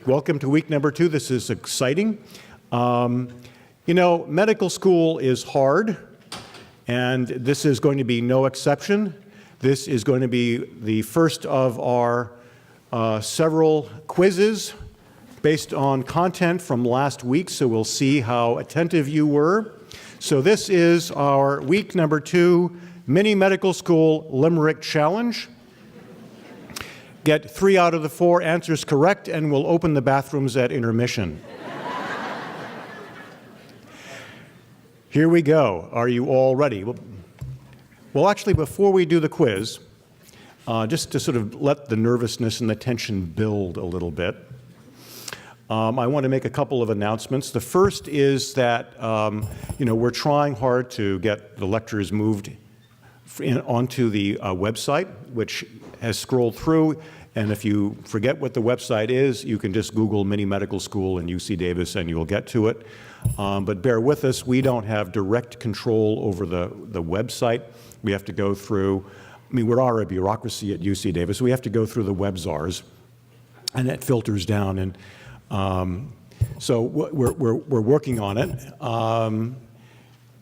Welcome to week number 2. This is exciting. Medical school is hard, and this is going to be no exception. This is going to be the first of our several quizzes based on content from last week, so we'll see how attentive you were. So this is our week number 2 mini medical school limerick challenge. Get 3 out of the 4 answers correct, and we'll open the bathrooms at intermission. Here we go. Are you all ready? Well, actually, before we do the quiz, just to sort of let the nervousness and the tension build a little bit, I want to make a couple of announcements. The first is that we're trying hard to get the lectures moved onto the website, which has scrolled through, and if you forget what the website is, you can just Google Mini Medical School and UC Davis and you'll get to it. But bear with us, we don't have direct control over the website. We have to go through, we are a bureaucracy at UC Davis, so we have to go through the web czars, and that filters down, and so we're working on it.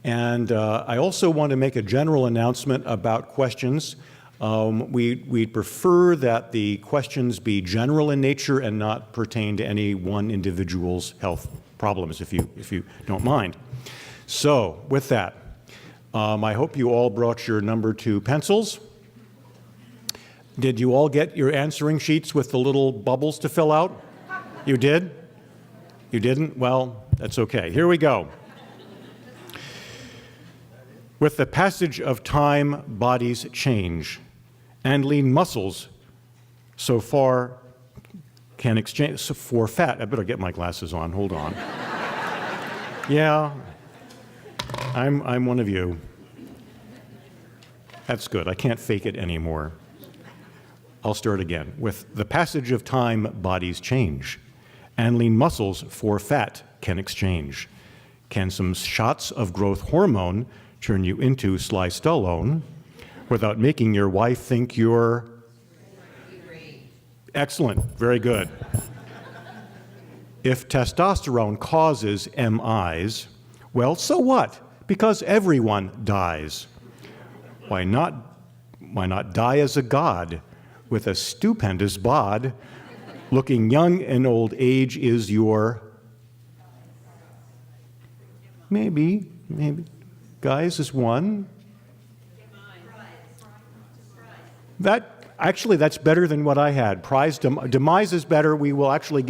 I also want to make a general announcement about questions. We'd prefer that the questions be general in nature and not pertain to any one individual's health problems, if you don't mind. So, with that, I hope you all brought your number 2 pencils. Did you all get your answering sheets with the little bubbles to fill out? You did? You didn't? Well, that's okay. Here we go. With the passage of time, bodies change, and lean muscles so far can exchange for fat. I better get my glasses on. Hold on. Yeah, I'm one of you. That's good. I can't fake it anymore. I'll start again. With the passage of time, bodies change, and lean muscles for fat can exchange. Can some shots of growth hormone turn you into Sly Stallone without making your wife think you're excellent? Very good. If testosterone causes MIs, well, so what? Because everyone dies. Why not die as a god with a stupendous bod? Looking young in old age is your maybe. Guys, is one. That's better than what I had. Prize demise is better. We will actually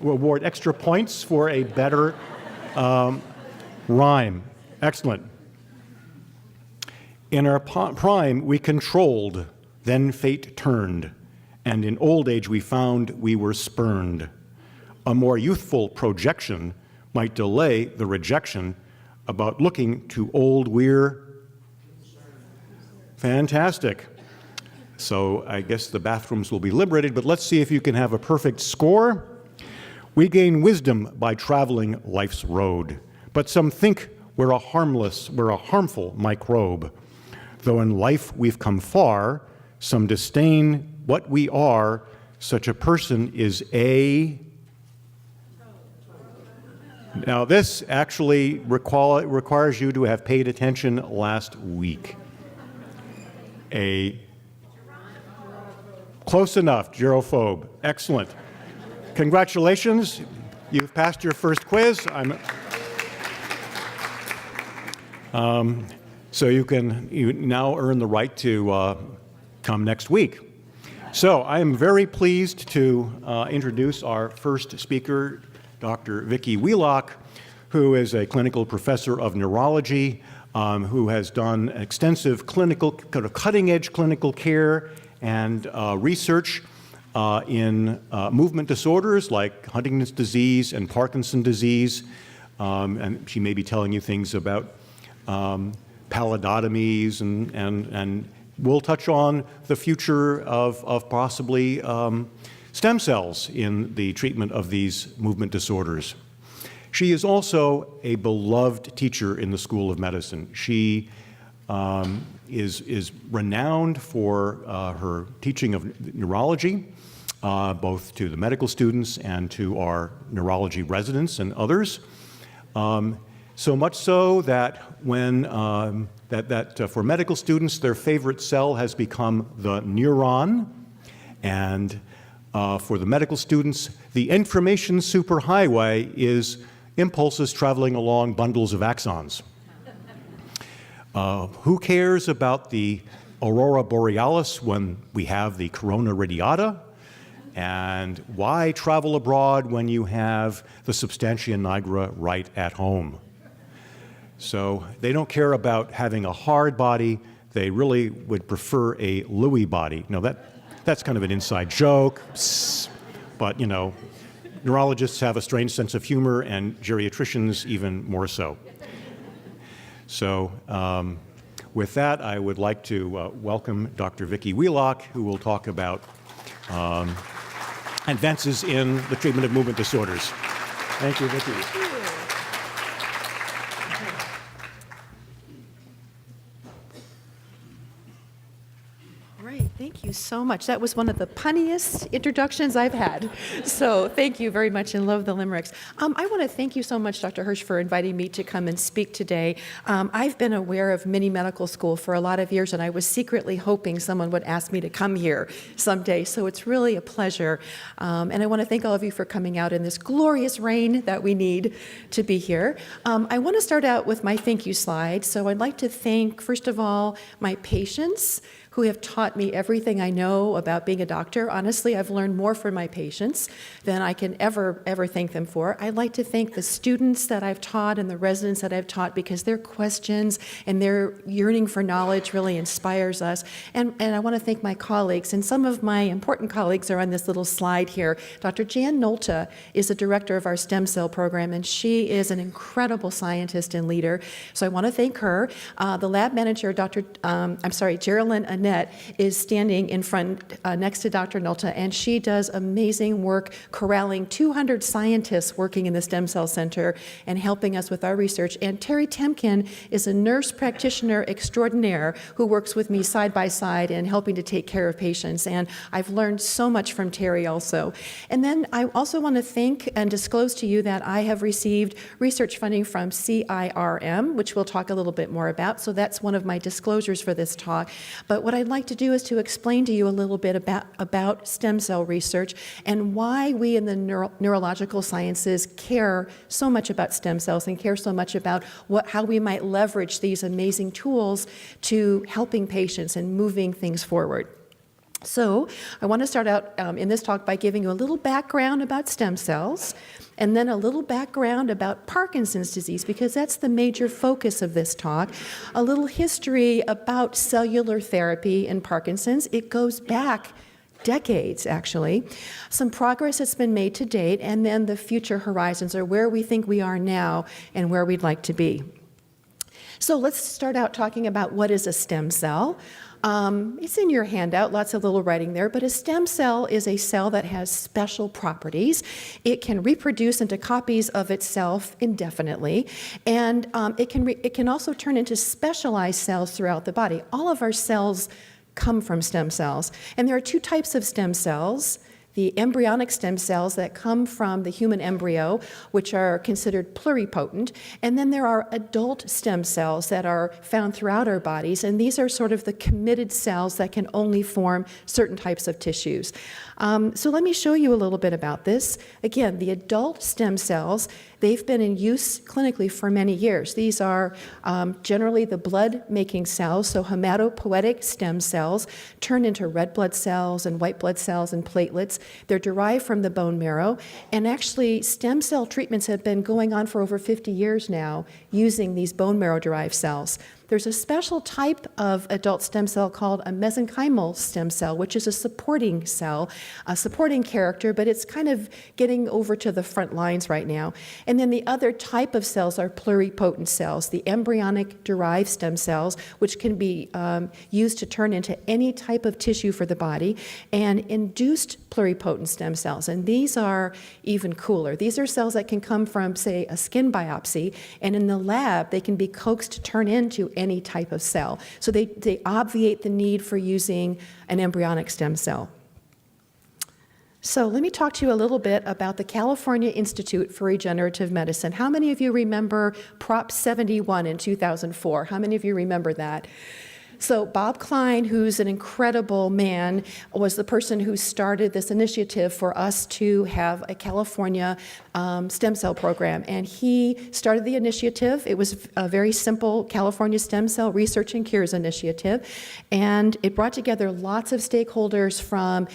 award extra points for a better rhyme. Excellent. In our prime, we controlled, then fate turned, and in old age we found we were spurned. A more youthful projection might delay the rejection. About looking too old, we're fantastic. So I guess the bathrooms will be liberated, but let's see if you can have a perfect score. We gain wisdom by traveling life's road, but some think we're a harmful microbe. Though in life we've come far, some disdain what we are. Such a person is a... Now, this actually requires you to have paid attention last week. Close enough, gerophobe. Excellent. Congratulations. You've passed your first quiz. So you now earn the right to come next week. So I am very pleased to introduce our first speaker, Dr. Vicki Wheelock, who is a clinical professor of neurology, who has done extensive cutting-edge clinical care and research in movement disorders like Huntington's disease and Parkinson's disease. And she may be telling you things about pallidotomies, and we'll touch on the future of possibly stem cells in the treatment of these movement disorders. She is also a beloved teacher in the School of Medicine. She is renowned for her teaching of neurology, both to the medical students and to our neurology residents and others. So much so that when for medical students, their favorite cell has become the neuron, and for the medical students, the information superhighway is impulses traveling along bundles of axons. Who cares about the aurora borealis when we have the corona radiata? And why travel abroad when you have the substantia nigra right at home? So they don't care about having a hard body. They really would prefer a Louis body. Now that's kind of an inside joke, but you know, neurologists have a strange sense of humor, and geriatricians even more so. So with that, I would like to welcome Dr. Vicki Wheelock, who will talk about advances in the treatment of movement disorders. Thank you, Vicki. Thank you. Right, thank you so much. That was one of the punniest introductions I've had. So thank you very much, and love the limericks. I want to thank you so much, Dr. Hirsch, for inviting me to come and speak today. I've been aware of Mini Medical School for a lot of years, and I was secretly hoping someone would ask me to come here someday. So it's really a pleasure. And I want to thank all of you for coming out in this glorious rain that we need to be here. I want to start out with my thank you slide. So I'd like to thank, first of all, my patients, who have taught me everything I know about being a doctor. Honestly, I've learned more from my patients than I can ever thank them for. I'd like to thank the students that I've taught and the residents that I've taught, because their questions and their yearning for knowledge really inspires us. And I want to thank my colleagues, and some of my important colleagues are on this little slide here. Dr. Jan Nolta is the director of our stem cell program, and she is an incredible scientist and leader. So I want to thank her. The lab manager, Geraldine Annette, is standing in front next to Dr. Nolta, and she does amazing work corralling 200 scientists working in the Stem Cell Center and helping us with our research. And Terry Temkin is a nurse practitioner extraordinaire who works with me side by side and helping to take care of patients. And I've learned so much from Terry also. And then I also want to thank and disclose to you that I have received research funding from CIRM, which we'll talk a little bit more about. So that's one of my disclosures for this talk. But what I'd like to do is to explain to you a little bit about stem cell research and why we in the neurological sciences care so much about stem cells and care so much about how we might leverage these amazing tools to helping patients and moving things forward. So I want to start out in this talk by giving you a little background about stem cells, and then a little background about Parkinson's disease, because that's the major focus of this talk. A little history about cellular therapy in Parkinson's. It goes back decades, actually. Some progress that's been made to date, and then the future horizons, or where we think we are now and where we'd like to be. So let's start out talking about what is a stem cell. It's in your handout, lots of little writing there, but a stem cell is a cell that has special properties. It can reproduce into copies of itself indefinitely, and it can also turn into specialized cells throughout the body. All of our cells come from stem cells, and there are two types of stem cells. The embryonic stem cells that come from the human embryo, which are considered pluripotent, and then there are adult stem cells that are found throughout our bodies, and these are sort of the committed cells that can only form certain types of tissues. So let me show you a little bit about this. Again, the adult stem cells, they've been in use clinically for many years. These are generally the blood-making cells, so hematopoietic stem cells turn into red blood cells and white blood cells and platelets. They're derived from the bone marrow, and actually stem cell treatments have been going on for over 50 years now using these bone marrow-derived cells. There's a special type of adult stem cell called a mesenchymal stem cell, which is a supporting cell, a supporting character, but it's kind of getting over to the front lines right now. And then the other type of cells are pluripotent cells, the embryonic derived stem cells, which can be used to turn into any type of tissue for the body, and induced pluripotent stem cells. And these are even cooler. These are cells that can come from, say, a skin biopsy, and in the lab, they can be coaxed to turn into any type of cell. So they obviate the need for using an embryonic stem cell. So let me talk to you a little bit about the California Institute for Regenerative Medicine. How many of you remember Prop 71 in 2004? How many of you remember that? So Bob Klein, who's an incredible man, was the person who started this initiative for us to have a California stem cell program. And he started the initiative. It was a very simple California Stem Cell Research and Cures initiative. And it brought together lots of stakeholders from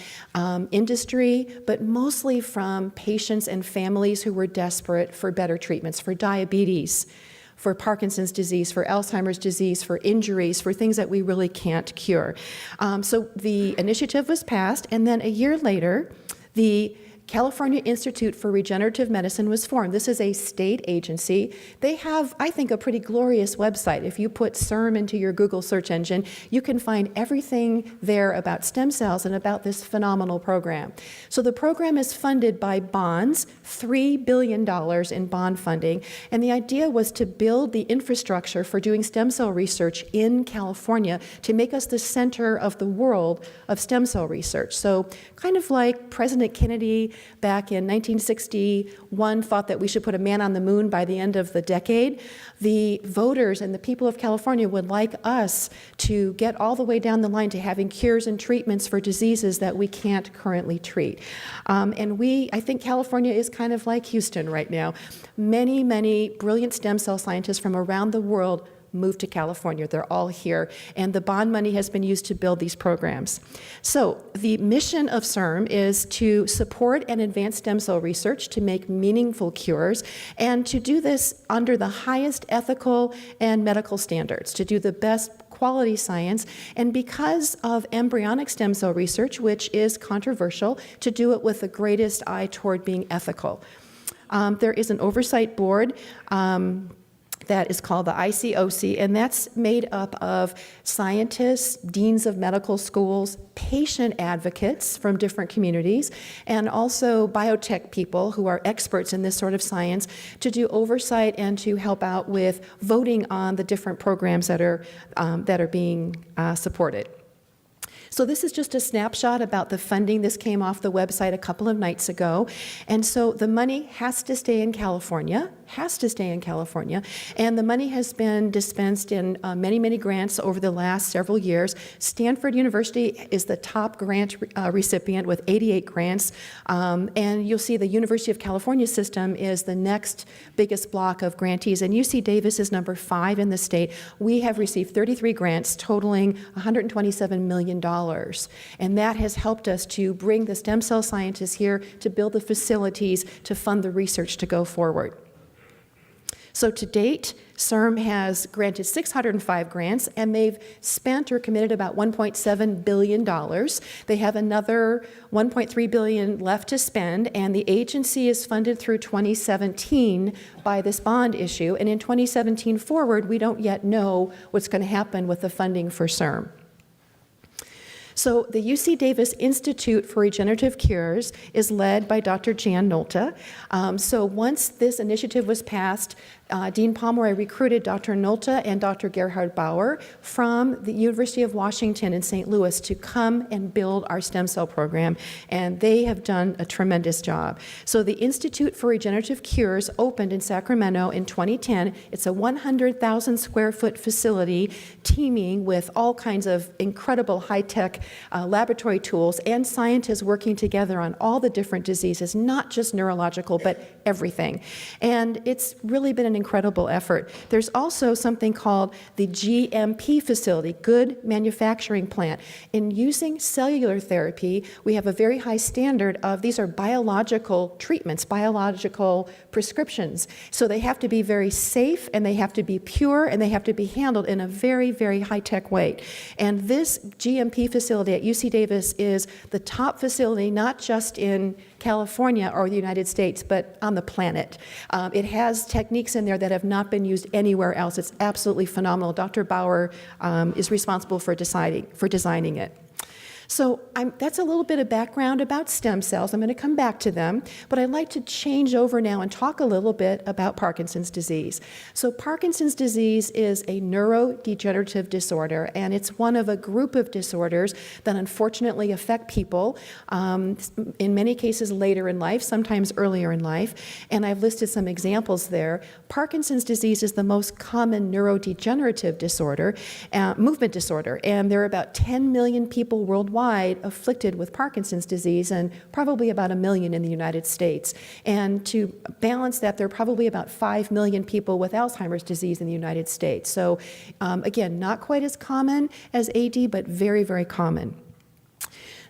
industry, but mostly from patients and families who were desperate for better treatments for diabetes, for Parkinson's disease, for Alzheimer's disease, for injuries, for things that we really can't cure. So the initiative was passed, and then a year later, the California Institute for Regenerative Medicine was formed. This is a state agency. They have, I think, a pretty glorious website. If you put CIRM into your Google search engine, you can find everything there about stem cells and about this phenomenal program. So the program is funded by bonds, $3 billion in bond funding, and the idea was to build the infrastructure for doing stem cell research in California to make us the center of the world of stem cell research. So kind of like President Kennedy back in 1961 thought that we should put a man on the moon by the end of the decade, the voters and the people of California would like us to get all the way down the line to having cures and treatments for diseases that we can't currently treat. I think California is kind of like Houston right now. Many, many brilliant stem cell scientists from around the world moved to California. They're all here, and the bond money has been used to build these programs. So the mission of CIRM is to support and advance stem cell research to make meaningful cures, and to do this under the highest ethical and medical standards, to do the best quality science, and because of embryonic stem cell research, which is controversial, to do it with the greatest eye toward being ethical. There is an oversight board that is called the ICOC, and that's made up of scientists, deans of medical schools, patient advocates from different communities, and also biotech people who are experts in this sort of science to do oversight and to help out with voting on the different programs that are being supported. So this is just a snapshot about the funding. This came off the website a couple of nights ago. And so the money has to stay in California, and the money has been dispensed in many, many grants over the last several years. Stanford University is the top grant recipient with 88 grants. And you'll see the University of California system is the next biggest block of grantees, and UC Davis is number 5 in the state. We have received 33 grants totaling $127 million. And that has helped us to bring the stem cell scientists here to build the facilities to fund the research to go forward. So to date, CIRM has granted 605 grants, and they've spent or committed about $1.7 billion. They have another $1.3 billion left to spend, and the agency is funded through 2017 by this bond issue. And in 2017 forward, we don't yet know what's going to happen with the funding for CIRM. So the UC Davis Institute for Regenerative Cures is led by Dr. Jan Nolte. So once this initiative was passed, Dean Pomeroy recruited Dr. Nolte and Dr. Gerhard Bauer from the University of Washington in St. Louis to come and build our stem cell program, and they have done a tremendous job. So the Institute for Regenerative Cures opened in Sacramento in 2010. It's a 100,000 square foot facility teeming with all kinds of incredible high-tech laboratory tools and scientists working together on all the different diseases, not just neurological, but everything. And it's really been an incredible effort. There's also something called the GMP facility, Good Manufacturing Plant. In using cellular therapy, we have a very high standard of these are biological treatments, biological prescriptions. So they have to be very safe, and they have to be pure, and they have to be handled in a very, very high-tech way. And this GMP facility at UC Davis is the top facility, not just in California or the United States, but on the planet. It has techniques in there that have not been used anywhere else. It's absolutely phenomenal. Dr. Bauer is responsible for designing it. So that's a little bit of background about stem cells. I'm going to come back to them, but I'd like to change over now and talk a little bit about Parkinson's disease. So Parkinson's disease is a neurodegenerative disorder, and it's one of a group of disorders that unfortunately affect people, in many cases later in life, sometimes earlier in life, and I've listed some examples there. Parkinson's disease is the most common neurodegenerative disorder, movement disorder, and there are about 10 million people worldwide afflicted with Parkinson's disease, and probably about 1 million in the United States. And to balance that, there are probably about 5 million people with Alzheimer's disease in the United States. So again, not quite as common as AD, but very, very common.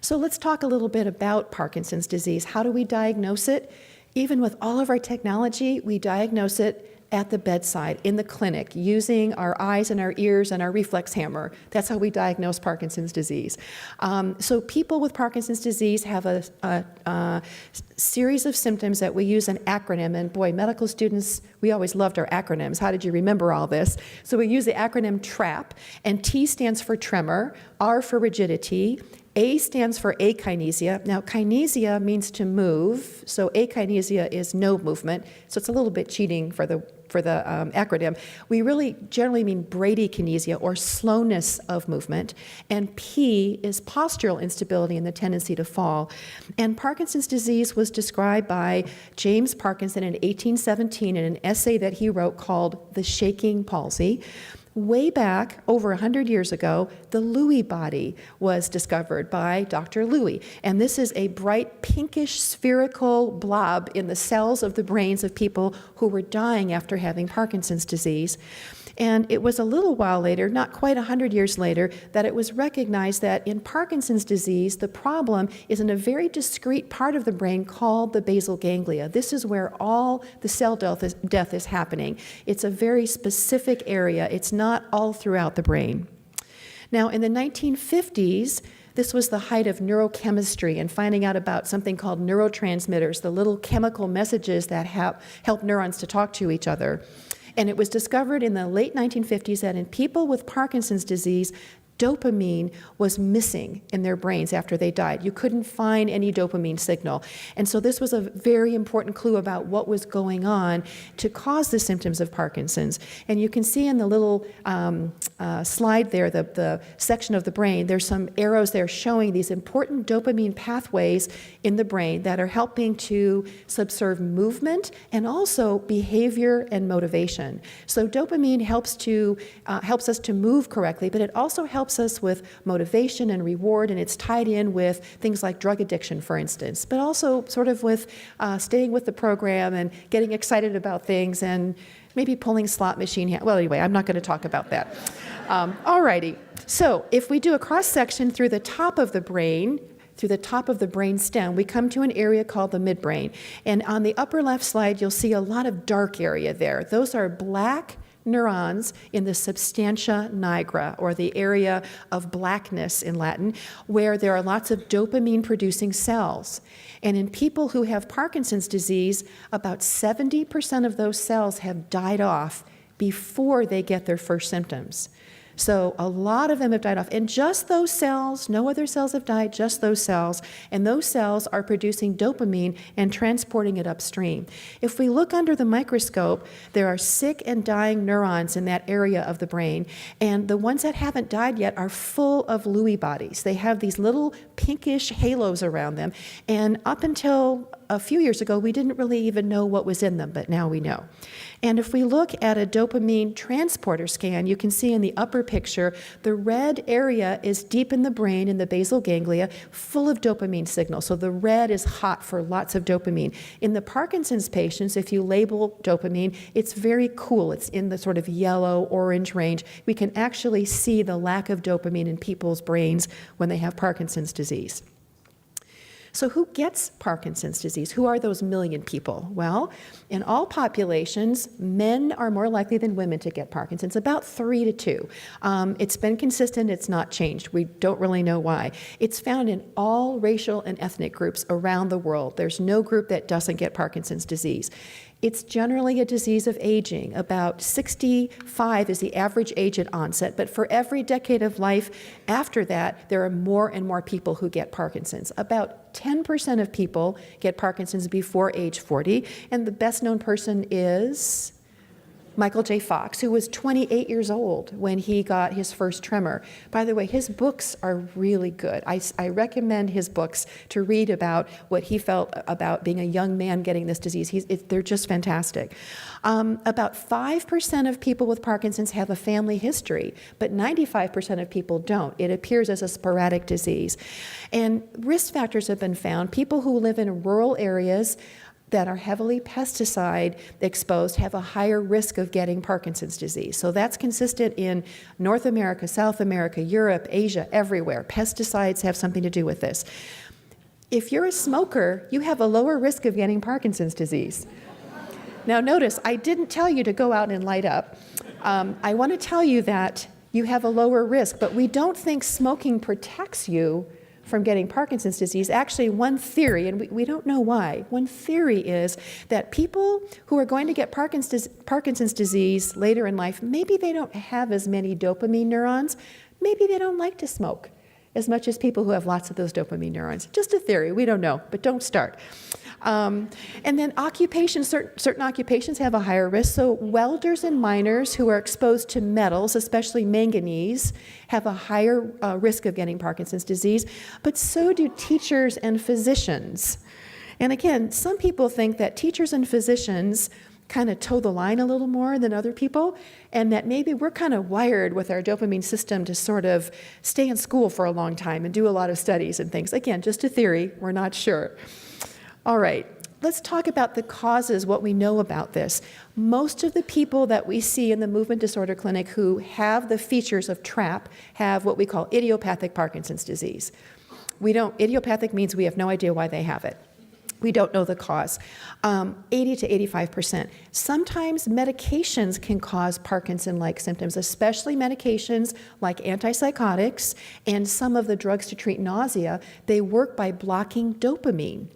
So let's talk a little bit about Parkinson's disease. How do we diagnose it? Even with all of our technology, we diagnose it at the bedside, in the clinic, using our eyes and our ears and our reflex hammer. That's how we diagnose Parkinson's disease. So people with Parkinson's disease have a series of symptoms that we use an acronym, and boy, medical students, we always loved our acronyms. How did you remember all this? So we use the acronym TRAP, and T stands for tremor, R for rigidity, A stands for akinesia. Now, kinesia means to move, so akinesia is no movement, so it's a little bit cheating for the acronym. We really generally mean bradykinesia, or slowness of movement, and P is postural instability and the tendency to fall. And Parkinson's disease was described by James Parkinson in 1817 in an essay that he wrote called The Shaking Palsy. Way back, over 100 years ago, the Lewy body was discovered by Dr. Lewy. And this is a bright pinkish spherical blob in the cells of the brains of people who were dying after having Parkinson's disease. And it was a little while later, not quite 100 years later, that it was recognized that in Parkinson's disease, the problem is in a very discrete part of the brain called the basal ganglia. This is where all the cell death is happening. It's a very specific area. It's not all throughout the brain. Now, in the 1950s, this was the height of neurochemistry and finding out about something called neurotransmitters, the little chemical messages that help neurons to talk to each other. And it was discovered in the late 1950s that in people with Parkinson's disease, dopamine was missing in their brains after they died. You couldn't find any dopamine signal. And so this was a very important clue about what was going on to cause the symptoms of Parkinson's. And you can see in the little slide there, the section of the brain, there's some arrows there showing these important dopamine pathways in the brain that are helping to subserve movement and also behavior and motivation. So dopamine helps us to move correctly, but it also helps us with motivation and reward, and it's tied in with things like drug addiction, for instance, but also sort of with staying with the program and getting excited about things and maybe pulling slot machine. Well, anyway, I'm not going to talk about that. All righty. So if we do a cross-section through the top of the brain, through the top of the brain stem, we come to an area called the midbrain. And on the upper left slide, you'll see a lot of dark area there. Those are black neurons in the substantia nigra, or the area of blackness in Latin, where there are lots of dopamine-producing cells. And in people who have Parkinson's disease, about 70% of those cells have died off before they get their first symptoms. So a lot of them have died off. And just those cells, no other cells have died, just those cells. And those cells are producing dopamine and transporting it upstream. If we look under the microscope, there are sick and dying neurons in that area of the brain. And the ones that haven't died yet are full of Lewy bodies. They have these little pinkish halos around them. And up until a few years ago, we didn't really even know what was in them, but now we know. And if we look at a dopamine transporter scan, you can see in the upper picture, the red area is deep in the brain, in the basal ganglia, full of dopamine signals. So the red is hot for lots of dopamine. In the Parkinson's patients, if you label dopamine, it's very cool. It's in the sort of yellow-orange range. We can actually see the lack of dopamine in people's brains when they have Parkinson's disease. So who gets Parkinson's disease? Who are those million people? Well, in all populations, men are more likely than women to get Parkinson's, about 3 to 2. It's been consistent, it's not changed. We don't really know why. It's found in all racial and ethnic groups around the world. There's no group that doesn't get Parkinson's disease. It's generally a disease of aging. About 65 is the average age at onset, but for every decade of life after that, there are more and more people who get Parkinson's. About 10% of people get Parkinson's before age 40, and the best known person is Michael J. Fox, who was 28 years old when he got his first tremor. By the way, his books are really good. I recommend his books to read about what he felt about being a young man getting this disease. They're just fantastic. About 5% of people with Parkinson's have a family history, but 95% of people don't. It appears as a sporadic disease. And risk factors have been found. People who live in rural areas that are heavily pesticide exposed have a higher risk of getting Parkinson's disease. So that's consistent in North America, South America, Europe, Asia, everywhere. Pesticides have something to do with this. If you're a smoker, you have a lower risk of getting Parkinson's disease. Now notice, I didn't tell you to go out and light up. I want to tell you that you have a lower risk, but we don't think smoking protects you from getting Parkinson's disease. Actually, one theory, and we don't know why, one theory is that people who are going to get Parkinson's disease later in life, maybe they don't have as many dopamine neurons, maybe they don't like to smoke as much as people who have lots of those dopamine neurons. Just a theory, we don't know, but don't start. And then occupations, certain occupations have a higher risk. So welders and miners who are exposed to metals, especially manganese, have a higher risk of getting Parkinson's disease, but so do teachers and physicians. And again, some people think that teachers and physicians kind of toe the line a little more than other people, and that maybe we're kind of wired with our dopamine system to sort of stay in school for a long time and do a lot of studies and things. Again, just a theory, we're not sure. All right, let's talk about the causes, what we know about this. Most of the people that we see in the movement disorder clinic who have the features of TRAP have what we call idiopathic Parkinson's disease. Idiopathic means we have no idea why they have it. We don't know the cause. 80 to 85%. Sometimes medications can cause Parkinson-like symptoms, especially medications like antipsychotics and some of the drugs to treat nausea. They work by blocking dopamine.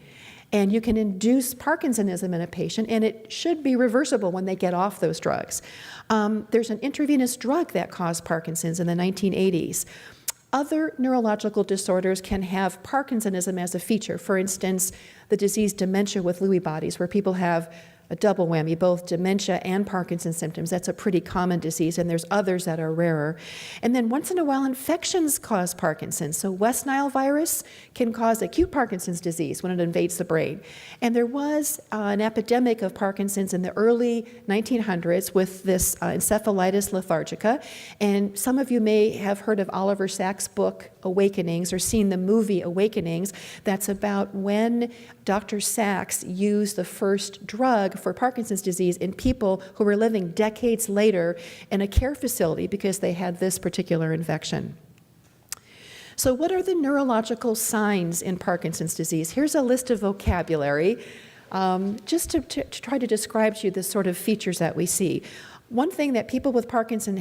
And you can induce Parkinsonism in a patient, and it should be reversible when they get off those drugs. There's an intravenous drug that caused Parkinson's in the 1980s. Other neurological disorders can have Parkinsonism as a feature. For instance, the disease dementia with Lewy bodies, where people have a double whammy, both dementia and Parkinson's symptoms. That's a pretty common disease, and there's others that are rarer. And then once in a while, infections cause Parkinson's. So West Nile virus can cause acute Parkinson's disease when it invades the brain. And there was an epidemic of Parkinson's in the early 1900s with this encephalitis lethargica. And some of you may have heard of Oliver Sacks' book, Awakenings, or seen the movie Awakenings. That's about when Dr. Sacks used the first drug for Parkinson's disease in people who were living decades later in a care facility because they had this particular infection. So what are the neurological signs in Parkinson's disease? Here's a list of vocabulary just to try to describe to you the sort of features that we see. One thing that people with Parkinson's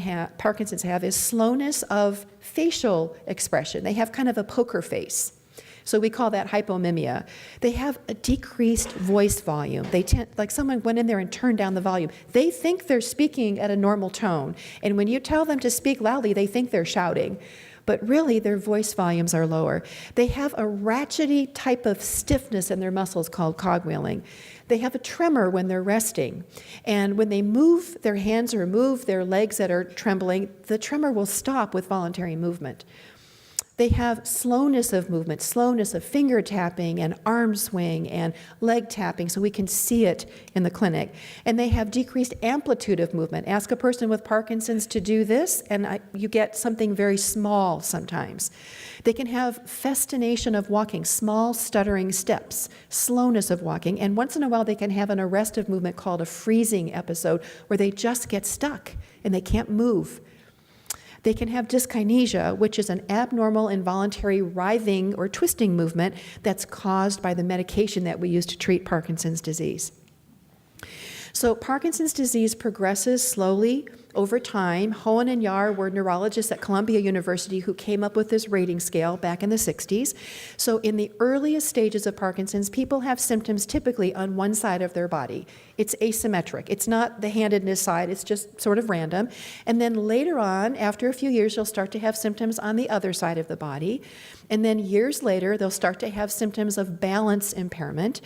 have is slowness of facial expression. They have kind of a poker face. So we call that hypomimia. They have a decreased voice volume. They tend, like someone went in there and turned down the volume. They think they're speaking at a normal tone. And when you tell them to speak loudly, they think they're shouting. But really, their voice volumes are lower. They have a ratchety type of stiffness in their muscles called cogwheeling. They have a tremor when they're resting. And when they move their hands or move their legs that are trembling, the tremor will stop with voluntary movement. They have slowness of movement, slowness of finger tapping and arm swing and leg tapping, so we can see it in the clinic. And they have decreased amplitude of movement. Ask a person with Parkinson's to do this, and you get something very small sometimes. They can have festination of walking, small stuttering steps, slowness of walking, and once in a while they can have an arrest of movement called a freezing episode, where they just get stuck and they can't move. They can have dyskinesia, which is an abnormal involuntary writhing or twisting movement that's caused by the medication that we use to treat Parkinson's disease. So Parkinson's disease progresses slowly over time. Hohen and Yahr were neurologists at Columbia University who came up with this rating scale back in the 60s. So in the earliest stages of Parkinson's, people have symptoms typically on one side of their body. It's asymmetric. It's not the handedness side, it's just sort of random. And then later on, after a few years, you'll start to have symptoms on the other side of the body. And then years later, they'll start to have symptoms of balance impairment.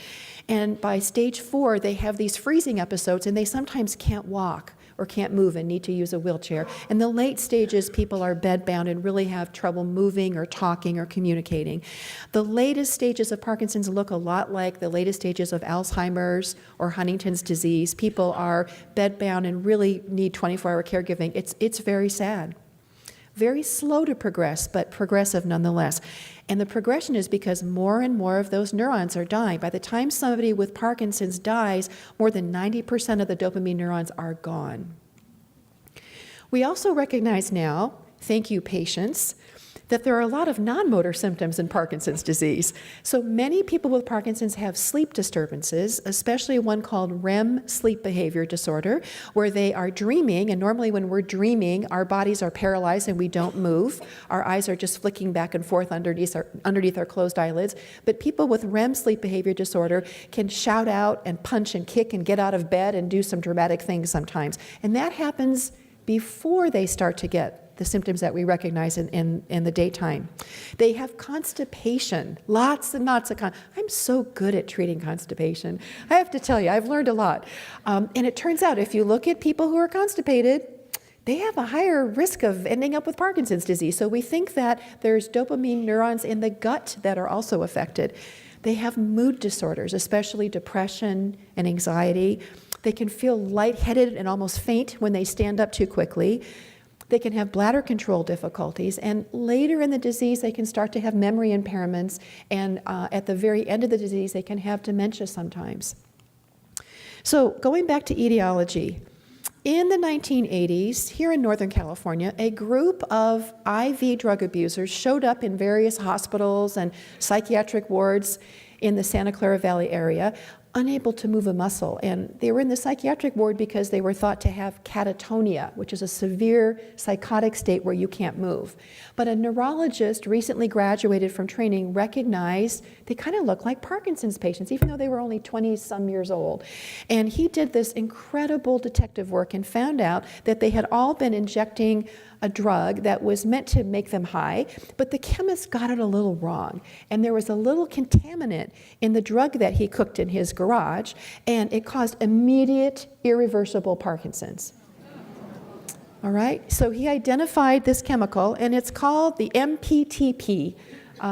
And by stage 4, they have these freezing episodes, and they sometimes can't walk or can't move and need to use a wheelchair. In the late stages, people are bedbound and really have trouble moving or talking or communicating. The latest stages of Parkinson's look a lot like the latest stages of Alzheimer's or Huntington's disease. People are bedbound and really need 24-hour caregiving. It's very sad. Very slow to progress, but progressive nonetheless. And the progression is because more and more of those neurons are dying. By the time somebody with Parkinson's dies, more than 90% of the dopamine neurons are gone. We also recognize now, thank you patients, that there are a lot of non-motor symptoms in Parkinson's disease. So many people with Parkinson's have sleep disturbances, especially one called REM sleep behavior disorder, where they are dreaming, and normally when we're dreaming, our bodies are paralyzed and we don't move. Our eyes are just flicking back and forth underneath our closed eyelids. But people with REM sleep behavior disorder can shout out and punch and kick and get out of bed and do some dramatic things sometimes. And that happens before they start to get the symptoms that we recognize in the daytime. They have constipation, lots and lots of I'm so good at treating constipation. I have to tell you, I've learned a lot. And it turns out if you look at people who are constipated, they have a higher risk of ending up with Parkinson's disease. So we think that there's dopamine neurons in the gut that are also affected. They have mood disorders, especially depression and anxiety. They can feel lightheaded and almost faint when they stand up too quickly. They can have bladder control difficulties, and later in the disease, they can start to have memory impairments, and at the very end of the disease, they can have dementia sometimes. So going back to etiology, in the 1980s, here in Northern California, a group of IV drug abusers showed up in various hospitals and psychiatric wards in the Santa Clara Valley area, unable to move a muscle. And they were in the psychiatric ward because they were thought to have catatonia, which is a severe psychotic state where you can't move. But a neurologist recently graduated from training recognized they kind of look like Parkinson's patients, even though they were only 20-some years old. And he did this incredible detective work and found out that they had all been injecting a drug that was meant to make them high, but the chemist got it a little wrong. And there was a little contaminant in the drug that he cooked in his garage, and it caused immediate, irreversible Parkinson's. All right, so he identified this chemical, and it's called the MPTP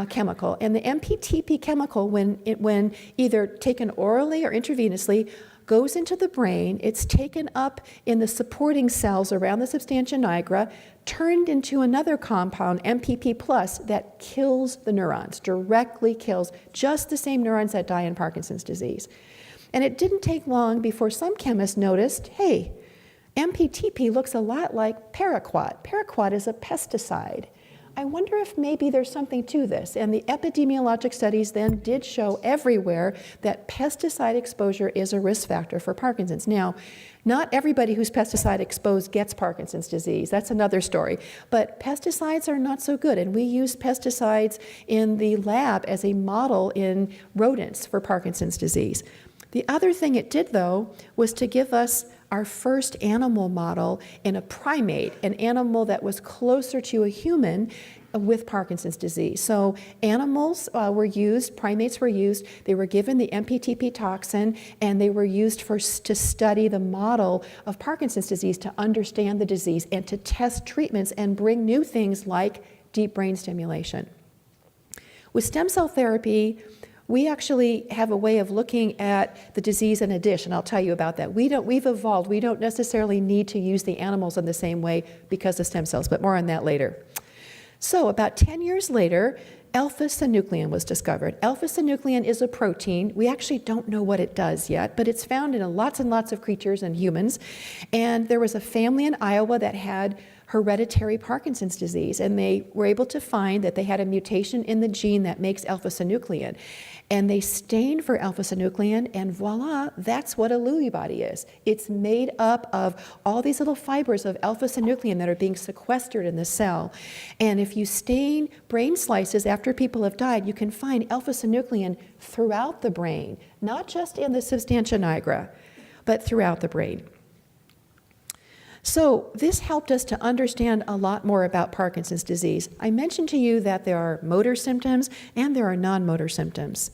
chemical. And the MPTP chemical, when either taken orally or intravenously, goes into the brain. It's taken up in the supporting cells around the substantia nigra, turned into another compound, MPP+, that kills the neurons, directly kills just the same neurons that die in Parkinson's disease. And it didn't take long before some chemists noticed, hey, MPTP looks a lot like paraquat. Paraquat is a pesticide. I wonder if maybe there's something to this. And the epidemiologic studies then did show everywhere that pesticide exposure is a risk factor for Parkinson's. Now, not everybody who's pesticide exposed gets Parkinson's disease. That's another story. But pesticides are not so good. And we use pesticides in the lab as a model in rodents for Parkinson's disease. The other thing it did, though, was to give us our first animal model in a primate, an animal that was closer to a human with Parkinson's disease. So animals were used, primates were used, they were given the MPTP toxin, and they were used to study the model of Parkinson's disease, to understand the disease, and to test treatments and bring new things like deep brain stimulation. With stem cell therapy, we actually have a way of looking at the disease in a dish, and I'll tell you about that. We've evolved. We don't necessarily need to use the animals in the same way because of stem cells, but more on that later. So about 10 years later, alpha-synuclein was discovered. Alpha-synuclein is a protein. We actually don't know what it does yet, but it's found in lots and lots of creatures and humans. And there was a family in Iowa that had hereditary Parkinson's disease, and they were able to find that they had a mutation in the gene that makes alpha-synuclein. And they stained for alpha-synuclein, and voila, that's what a Lewy body is. It's made up of all these little fibers of alpha-synuclein that are being sequestered in the cell. And if you stain brain slices after people have died, you can find alpha-synuclein throughout the brain, not just in the substantia nigra, but throughout the brain. So this helped us to understand a lot more about Parkinson's disease. I mentioned to you that there are motor symptoms and there are non-motor symptoms.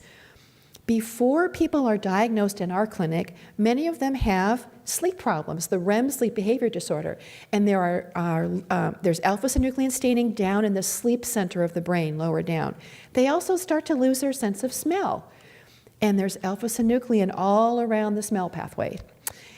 Before people are diagnosed in our clinic, many of them have sleep problems, the REM sleep behavior disorder, and there's alpha-synuclein staining down in the sleep center of the brain, lower down. They also start to lose their sense of smell, and there's alpha-synuclein all around the smell pathway.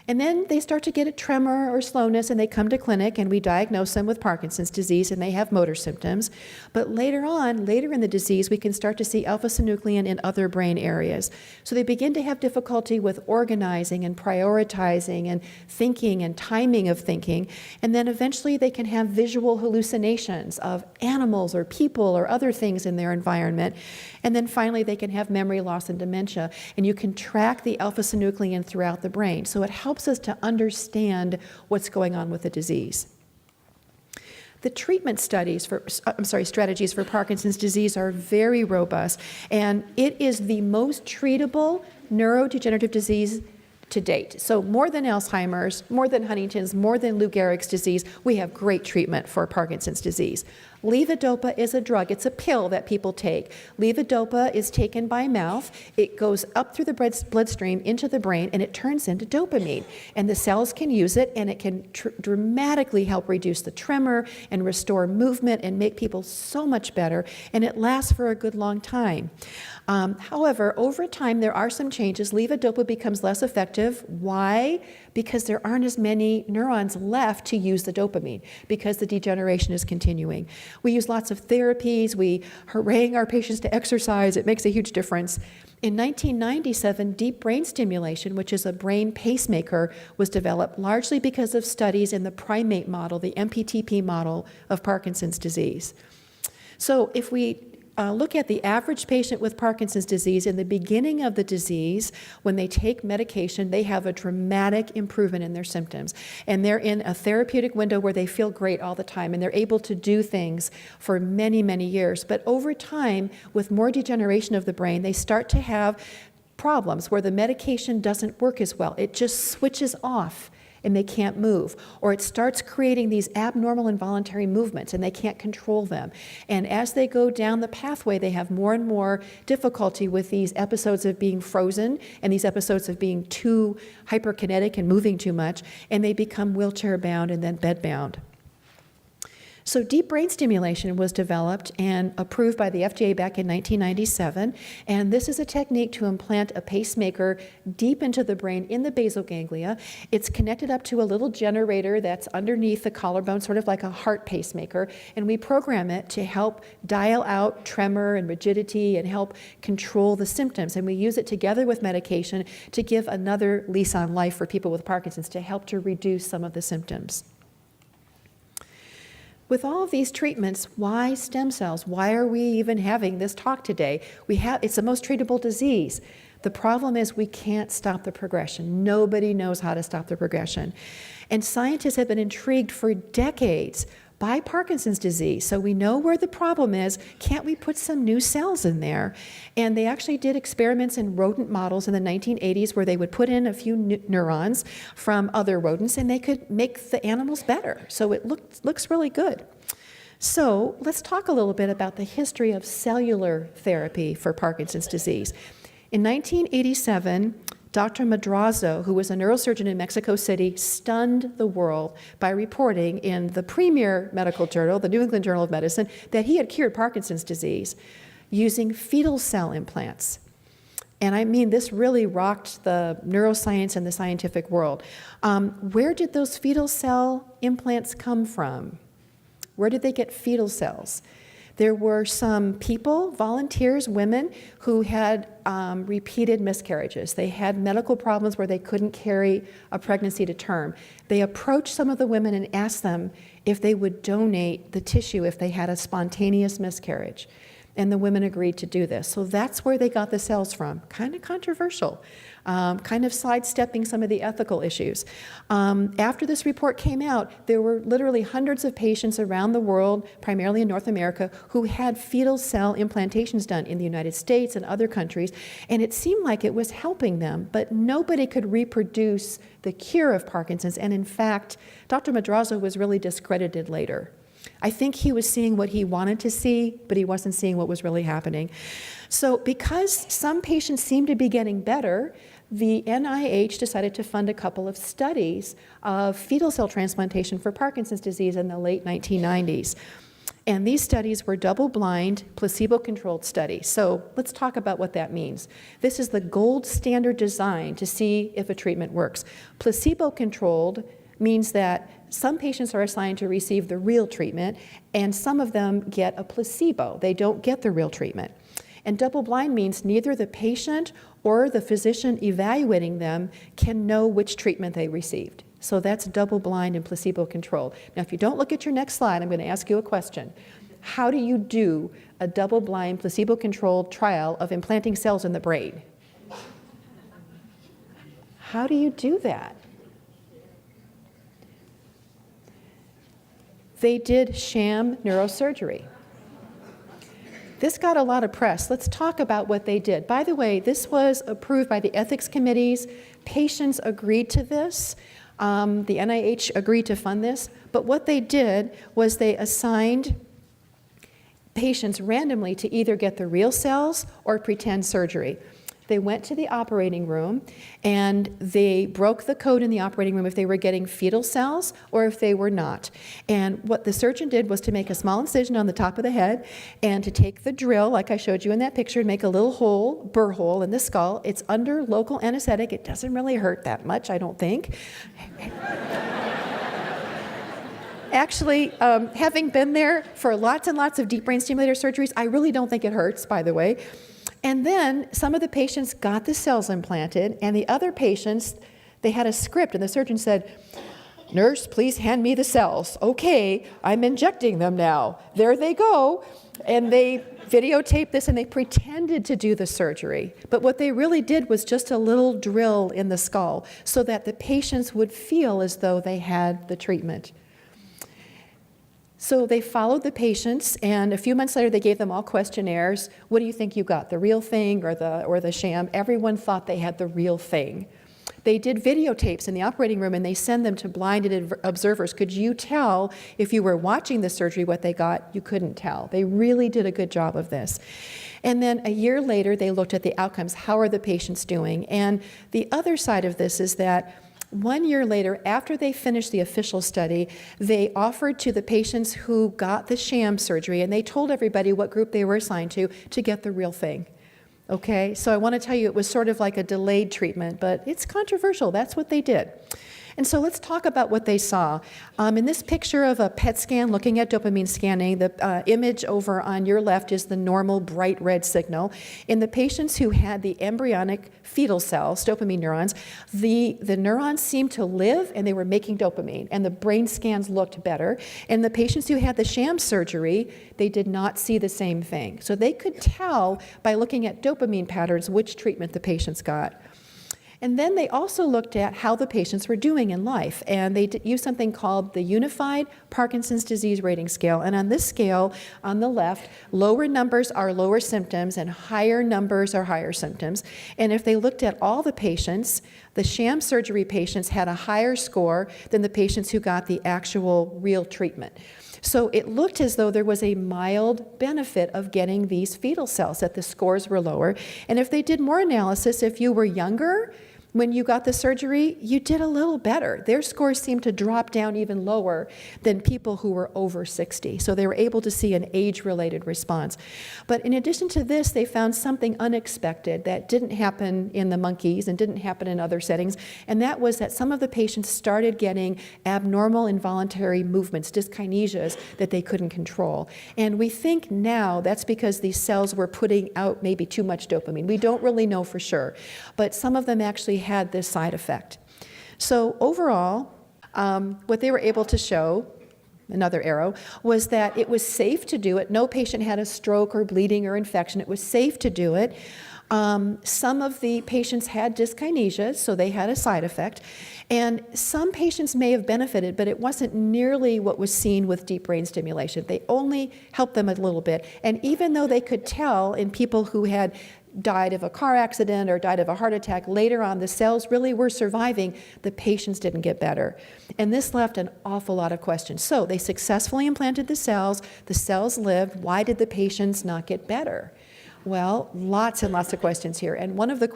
And then they start to get a tremor or slowness, and they come to clinic, and we diagnose them with Parkinson's disease, and they have motor symptoms. But later in the disease, we can start to see alpha-synuclein in other brain areas. So they begin to have difficulty with organizing and prioritizing and thinking and timing of thinking. And then eventually they can have visual hallucinations of animals or people or other things in their environment. And then finally they can have memory loss and dementia. And you can track the alpha-synuclein throughout the brain. So it helps us to understand what's going on with the disease. The treatment strategies for Parkinson's disease are very robust, and it is the most treatable neurodegenerative disease to date. So more than Alzheimer's, more than Huntington's, more than Lou Gehrig's disease, we have great treatment for Parkinson's disease. Levodopa is a drug. It's a pill that people take. Levodopa is taken by mouth. It goes up through the bloodstream into the brain, and it turns into dopamine. And the cells can use it, and it can dramatically help reduce the tremor and restore movement and make people so much better. And it lasts for a good long time. However, over time, there are some changes. Levodopa becomes less effective. Why? Because there aren't as many neurons left to use the dopamine, because the degeneration is continuing. We use lots of therapies. We harangue our patients to exercise. It makes a huge difference. In 1997, deep brain stimulation, which is a brain pacemaker, was developed largely because of studies in the primate model, the MPTP model of Parkinson's disease. So if we look at the average patient with Parkinson's disease, in the beginning of the disease, when they take medication, they have a dramatic improvement in their symptoms. And they're in a therapeutic window where they feel great all the time, and they're able to do things for many, many years. But over time, with more degeneration of the brain, they start to have problems where the medication doesn't work as well. It just switches off, and they can't move. Or it starts creating these abnormal involuntary movements, and they can't control them. And as they go down the pathway, they have more and more difficulty with these episodes of being frozen and these episodes of being too hyperkinetic and moving too much, and they become wheelchair-bound and then bed-bound. So deep brain stimulation was developed and approved by the FDA back in 1997, and this is a technique to implant a pacemaker deep into the brain in the basal ganglia. It's connected up to a little generator that's underneath the collarbone, sort of like a heart pacemaker, and we program it to help dial out tremor and rigidity and help control the symptoms. And we use it together with medication to give another lease on life for people with Parkinson's to help to reduce some of the symptoms. With all of these treatments, why stem cells? Why are we even having this talk today? It's the most treatable disease. The problem is we can't stop the progression. Nobody knows how to stop the progression. And scientists have been intrigued for decades by Parkinson's disease. So we know where the problem is. Can't we put some new cells in there? And they actually did experiments in rodent models in the 1980s where they would put in a few neurons from other rodents, and they could make the animals better. So it looks really good. So let's talk a little bit about the history of cellular therapy for Parkinson's disease. In 1987, Dr. Madrazo, who was a neurosurgeon in Mexico City, stunned the world by reporting in the premier medical journal, the New England Journal of Medicine, that he had cured Parkinson's disease using fetal cell implants. And I mean, this really rocked the neuroscience and the scientific world. Where did those fetal cell implants come from? Where did they get fetal cells? There were some people, volunteers, women, who had repeated miscarriages. They had medical problems where they couldn't carry a pregnancy to term. They approached some of the women and asked them if they would donate the tissue if they had a spontaneous miscarriage. And the women agreed to do this. So that's where they got the cells from. Kind of controversial, kind of sidestepping some of the ethical issues. After this report came out, there were literally hundreds of patients around the world, primarily in North America, who had fetal cell implantations done in the United States and other countries. And it seemed like it was helping them, but nobody could reproduce the cure of Parkinson's. And in fact, Dr. Madrazo was really discredited later. I think he was seeing what he wanted to see, but he wasn't seeing what was really happening. So because some patients seemed to be getting better, the NIH decided to fund a couple of studies of fetal cell transplantation for Parkinson's disease in the late 1990s. And these studies were double-blind, placebo-controlled studies. So let's talk about what that means. This is the gold standard design to see if a treatment works. Placebo-controlled means that some patients are assigned to receive the real treatment, and some of them get a placebo. They don't get the real treatment. And double-blind means neither the patient or the physician evaluating them can know which treatment they received. So that's double-blind and placebo-controlled. Now, if you don't look at your next slide, I'm going to ask you a question. How do you do a double-blind, placebo-controlled trial of implanting cells in the brain? How do you do that? They did sham neurosurgery. This got a lot of press. Let's talk about what they did. By the way, this was approved by the ethics committees. Patients agreed to this. The NIH agreed to fund this. But what they did was they assigned patients randomly to either get the real cells or pretend surgery. They went to the operating room and they broke the code in the operating room if they were getting fetal cells or if they were not. And what the surgeon did was to make a small incision on the top of the head and to take the drill, like I showed you in that picture, and make a little hole, burr hole in the skull. It's under local anesthetic. It doesn't really hurt that much, I don't think. Actually, having been there for lots and lots of deep brain stimulator surgeries, I really don't think it hurts, by the way. And then some of the patients got the cells implanted, and the other patients, they had a script, and the surgeon said, "Nurse, please hand me the cells." "Okay, I'm injecting them now." There they go. And they videotaped this, and they pretended to do the surgery. But what they really did was just a little drill in the skull so that the patients would feel as though they had the treatment. So they followed the patients, and a few months later they gave them all questionnaires. What do you think you got, the real thing or the sham? Everyone thought they had the real thing. They did videotapes in the operating room, and they send them to blinded observers. Could you tell if you were watching the surgery what they got? You couldn't tell. They really did a good job of this. And then a year later they looked at the outcomes. How are the patients doing? And the other side of this is that 1 year later, after they finished the official study, they offered to the patients who got the sham surgery, and they told everybody what group they were assigned to get the real thing. Okay, so I want to tell you it was sort of like a delayed treatment, but it's controversial. That's what they did. And so let's talk about what they saw. In this picture of a PET scan looking at dopamine scanning, the image over on your left is the normal bright red signal. In the patients who had the embryonic fetal cells, dopamine neurons, the neurons seemed to live and they were making dopamine, and the brain scans looked better. In the patients who had the sham surgery, they did not see the same thing. So they could tell by looking at dopamine patterns which treatment the patients got. And then they also looked at how the patients were doing in life, and they used something called the Unified Parkinson's Disease Rating Scale. And on this scale, on the left, lower numbers are lower symptoms and higher numbers are higher symptoms. And if they looked at all the patients, the sham surgery patients had a higher score than the patients who got the actual real treatment. So it looked as though there was a mild benefit of getting these fetal cells, that the scores were lower. And if they did more analysis, if you were younger, when you got the surgery, you did a little better. Their scores seemed to drop down even lower than people who were over 60. So they were able to see an age-related response. But in addition to this, they found something unexpected that didn't happen in the monkeys and didn't happen in other settings, and that was that some of the patients started getting abnormal involuntary movements, dyskinesias, that they couldn't control. And we think now that's because these cells were putting out maybe too much dopamine. We don't really know for sure, but some of them actually had this side effect. So overall, what they were able to show, another arrow, was that it was safe to do it. No patient had a stroke or bleeding or infection. It was safe to do it. Some of the patients had dyskinesias, so they had a side effect. And some patients may have benefited, but it wasn't nearly what was seen with deep brain stimulation. They only helped them a little bit. And even though they could tell in people who had died of a car accident or died of a heart attack, later on the cells really were surviving, the patients didn't get better. And this left an awful lot of questions. So they successfully implanted the cells lived. Why did the patients not get better? Well, lots and lots of questions here. And one of the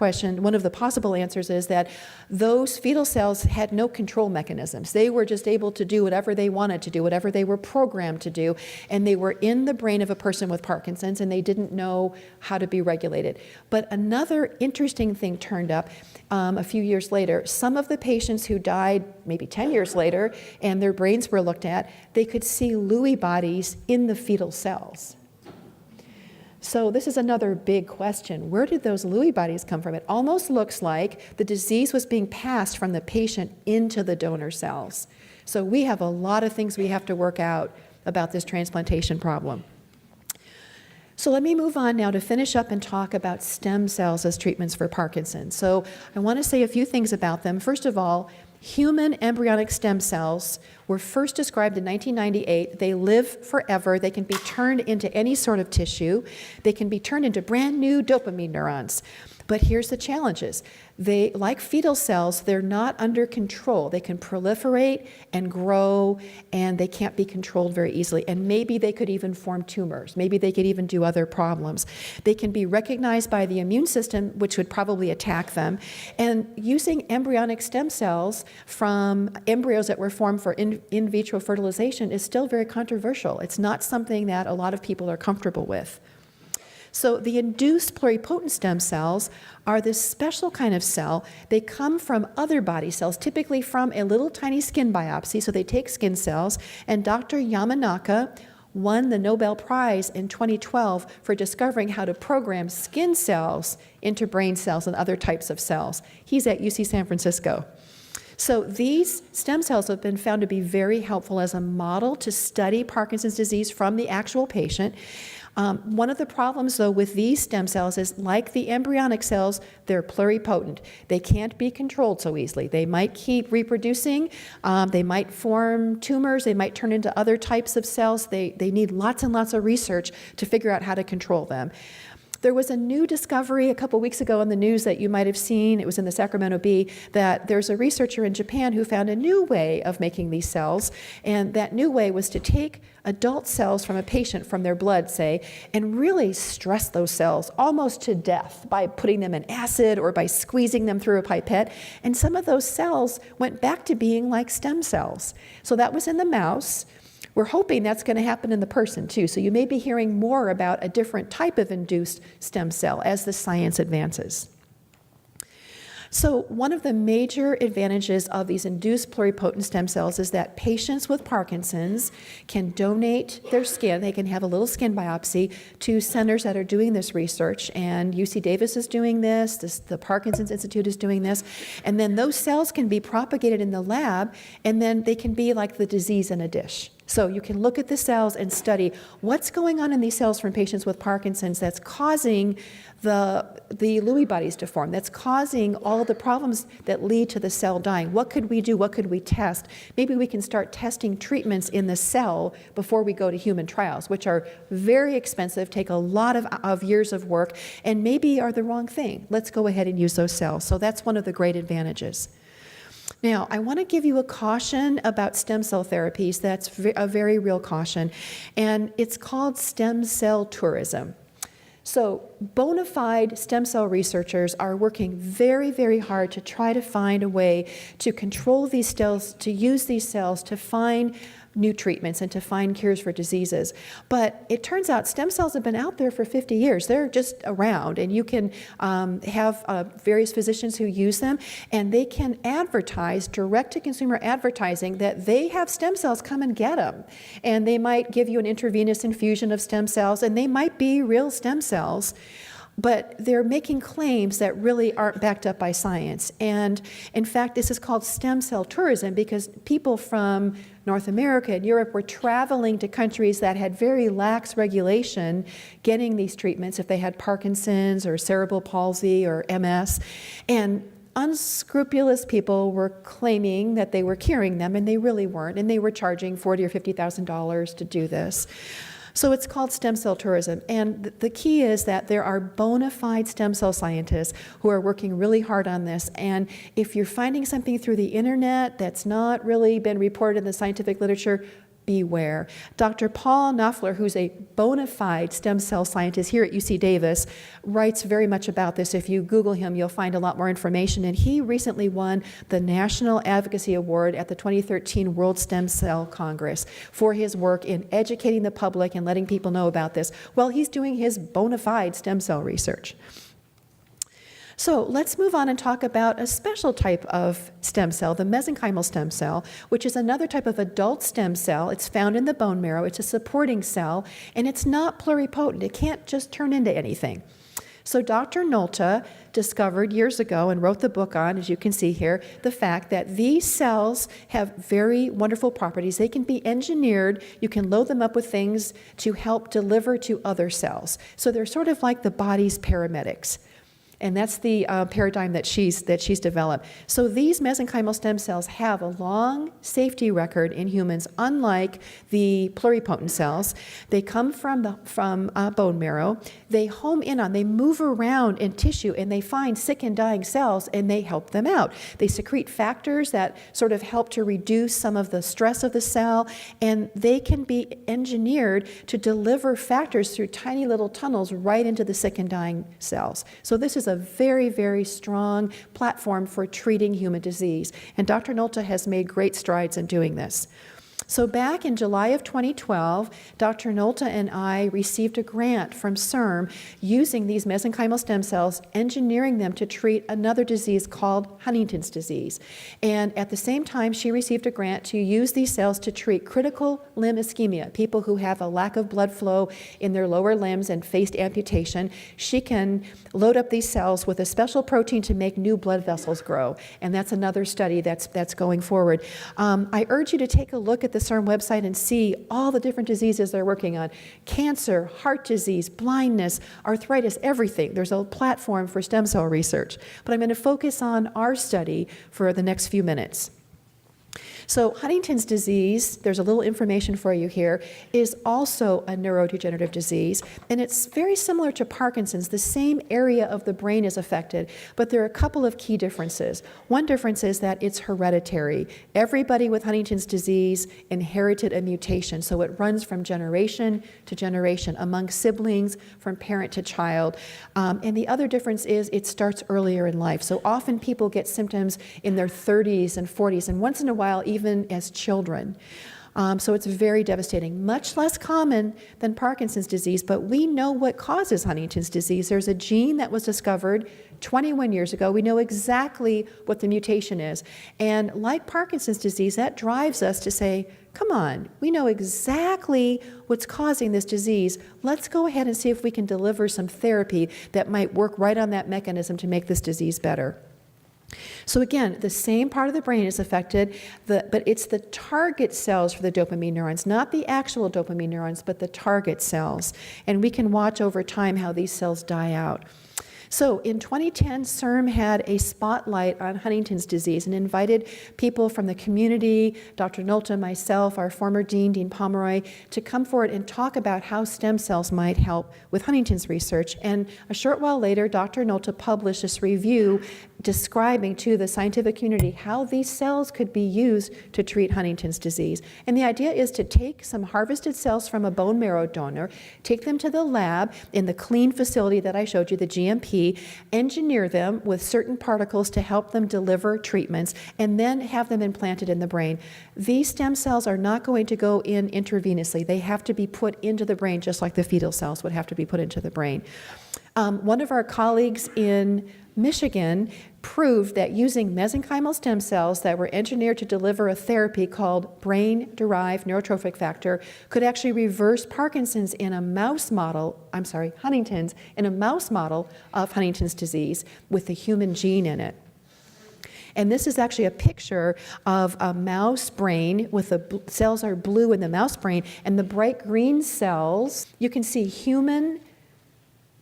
possible answers is that those fetal cells had no control mechanisms. They were just able to do whatever they wanted to do, whatever they were programmed to do, and they were in the brain of a person with Parkinson's, and they didn't know how to be regulated. But another interesting thing turned up a few years later. Some of the patients who died maybe 10 years later, and their brains were looked at, they could see Lewy bodies in the fetal cells. So this is another big question. Where did those Lewy bodies come from? It almost looks like the disease was being passed from the patient into the donor cells. So we have a lot of things we have to work out about this transplantation problem. So let me move on now to finish up and talk about stem cells as treatments for Parkinson's. So I want to say a few things about them. First of all, human embryonic stem cells were first described in 1998. They live forever. They can be turned into any sort of tissue. They can be turned into brand new dopamine neurons. But here's the challenges. They, like fetal cells, they're not under control. They can proliferate and grow, and they can't be controlled very easily. And maybe they could even form tumors. Maybe they could even do other problems. They can be recognized by the immune system, which would probably attack them. And using embryonic stem cells from embryos that were formed for in vitro fertilization is still very controversial. It's not something that a lot of people are comfortable with. So the induced pluripotent stem cells are this special kind of cell. They come from other body cells, typically from a little tiny skin biopsy. So they take skin cells, and Dr. Yamanaka won the Nobel Prize in 2012 for discovering how to program skin cells into brain cells and other types of cells. He's at UC San Francisco. So these stem cells have been found to be very helpful as a model to study Parkinson's disease from the actual patient. One of the problems, though, with these stem cells is, like the embryonic cells, they're pluripotent. They can't be controlled so easily. They might keep reproducing. They might form tumors. They might turn into other types of cells. They need lots and lots of research to figure out how to control them. There was a new discovery a couple weeks ago in the news that you might have seen. It was in the Sacramento Bee, that there's a researcher in Japan who found a new way of making these cells. And that new way was to take adult cells from a patient, from their blood, say, and really stress those cells almost to death by putting them in acid or by squeezing them through a pipette. And some of those cells went back to being like stem cells. So that was in the mouse. We're hoping that's going to happen in the person too. So you may be hearing more about a different type of induced stem cell as the science advances. So one of the major advantages of these induced pluripotent stem cells is that patients with Parkinson's can donate their skin. They can have a little skin biopsy to centers that are doing this research. And UC Davis is doing this, the Parkinson's Institute is doing this. And then those cells can be propagated in the lab, and then they can be like the disease in a dish. So you can look at the cells and study what's going on in these cells from patients with Parkinson's that's causing the Lewy bodies to form, that's causing all the problems that lead to the cell dying. What could we do? What could we test? Maybe we can start testing treatments in the cell before we go to human trials, which are very expensive, take a lot of years of work, and maybe are the wrong thing. Let's go ahead and use those cells. So that's one of the great advantages. Now, I want to give you a caution about stem cell therapies. That's a very real caution, and it's called stem cell tourism. So bona fide stem cell researchers are working very, very hard to try to find a way to control these cells, to use these cells to find new treatments and to find cures for diseases. But it turns out stem cells have been out there for 50 years. They're just around, and you can have various physicians who use them, and they can advertise, direct-to-consumer advertising, that they have stem cells, come and get them. And they might give you an intravenous infusion of stem cells, and they might be real stem cells, but they're making claims that really aren't backed up by science. And in fact, this is called stem cell tourism because people from North America and Europe were traveling to countries that had very lax regulation, getting these treatments if they had Parkinson's or cerebral palsy or MS. And unscrupulous people were claiming that they were curing them, and they really weren't. And they were charging $40,000 or $50,000 to do this. So it's called stem cell tourism. And the key is that there are bona fide stem cell scientists who are working really hard on this. And if you're finding something through the internet that's not really been reported in the scientific literature, beware. Dr. Paul Knopfler, who's a bona fide stem cell scientist here at UC Davis, writes very much about this. If you Google him, you'll find a lot more information. And he recently won the National Advocacy Award at the 2013 World Stem Cell Congress for his work in educating the public and letting people know about this. Well, he's doing his bona fide stem cell research. So let's move on and talk about a special type of stem cell, the mesenchymal stem cell, which is another type of adult stem cell. It's found in the bone marrow. It's a supporting cell, and it's not pluripotent. It can't just turn into anything. So Dr. Nolta discovered years ago and wrote the book on, as you can see here, the fact that these cells have very wonderful properties. They can be engineered. You can load them up with things to help deliver to other cells. So they're sort of like the body's paramedics. And that's the paradigm that she's developed. So these mesenchymal stem cells have a long safety record in humans, unlike the pluripotent cells. They come from bone marrow. They home in on, they move around in tissue, and they find sick and dying cells, and they help them out. They secrete factors that sort of help to reduce some of the stress of the cell, and they can be engineered to deliver factors through tiny little tunnels right into the sick and dying cells. So this is a very, very strong platform for treating human disease. And Dr. Nolta has made great strides in doing this. So back in July of 2012, Dr. Nolta and I received a grant from CIRM using these mesenchymal stem cells, engineering them to treat another disease called Huntington's disease. And at the same time, she received a grant to use these cells to treat critical limb ischemia, people who have a lack of blood flow in their lower limbs and faced amputation. She can load up these cells with a special protein to make new blood vessels grow. And that's another study that's going forward. I urge you to take a look at the CIRM website and see all the different diseases they're working on. Cancer, heart disease, blindness, arthritis, everything. There's a platform for stem cell research. But I'm going to focus on our study for the next few minutes. So Huntington's disease, there's a little information for you here, is also a neurodegenerative disease, and it's very similar to Parkinson's. The same area of the brain is affected, but there are a couple of key differences. One difference is that it's hereditary. Everybody with Huntington's disease inherited a mutation, so it runs from generation to generation among siblings, from parent to child. And the other difference is it starts earlier in life. So often people get symptoms in their 30s and 40s, and once in a while even as children. So it's very devastating. Much less common than Parkinson's disease, but we know what causes Huntington's disease. There's a gene that was discovered 21 years ago. We know exactly what the mutation is. And like Parkinson's disease, that drives us to say, come on, we know exactly what's causing this disease. Let's go ahead and see if we can deliver some therapy that might work right on that mechanism to make this disease better. So again, the same part of the brain is affected, but it's the target cells for the dopamine neurons, not the actual dopamine neurons, but the target cells. And we can watch over time how these cells die out. So in 2010, CIRM had a spotlight on Huntington's disease and invited people from the community, Dr. Nolta, myself, our former dean, Dean Pomeroy, to come forward and talk about how stem cells might help with Huntington's research. And a short while later, Dr. Nolta published this review describing to the scientific community how these cells could be used to treat Huntington's disease. And the idea is to take some harvested cells from a bone marrow donor, take them to the lab in the clean facility that I showed you, the GMP, engineer them with certain particles to help them deliver treatments, and then have them implanted in the brain. These stem cells are not going to go in intravenously. They have to be put into the brain just like the fetal cells would have to be put into the brain. One of our colleagues in Michigan proved that using mesenchymal stem cells that were engineered to deliver a therapy called brain-derived neurotrophic factor could actually reverse Parkinson's in a mouse model, Huntington's, in a mouse model of Huntington's disease with the human gene in it. And this is actually a picture of a mouse brain with the cells are blue in the mouse brain, and the bright green cells, you can see human